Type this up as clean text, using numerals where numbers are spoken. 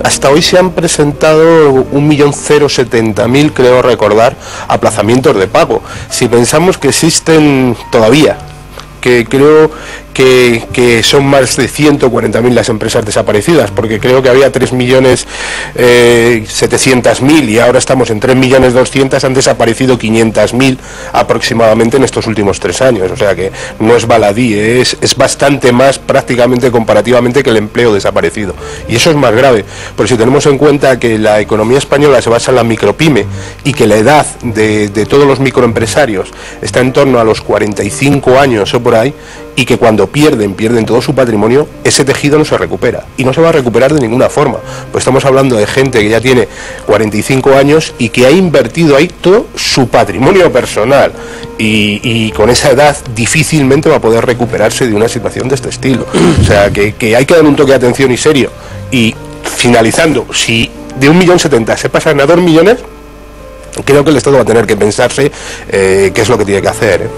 hasta hoy se han presentado 1.070.000, creo recordar, aplazamientos de pago. Si pensamos que existen todavía, que creo que son más de 140.000 las empresas desaparecidas, porque creo que había 3.700.000 y ahora estamos en 3.200.000, han desaparecido 500.000 aproximadamente en estos últimos 3 años, o sea que no es baladí, es bastante más prácticamente comparativamente que el empleo desaparecido, y eso es más grave, porque si tenemos en cuenta que la economía española se basa en la micropyme y que la edad de todos los microempresarios está en torno a los 45 años o por ahí, y que cuando pierden todo su patrimonio, ese tejido no se recupera, y no se va a recuperar de ninguna forma, pues estamos hablando de gente que ya tiene 45 años y que ha invertido ahí todo su patrimonio personal, y con esa edad difícilmente va a poder recuperarse de una situación de este estilo. O sea, que hay que dar un toque de atención y serio. Y finalizando, si de 1.070.000 se pasan a 2 millones, creo que el Estado va a tener que pensarse qué es lo que tiene que hacer,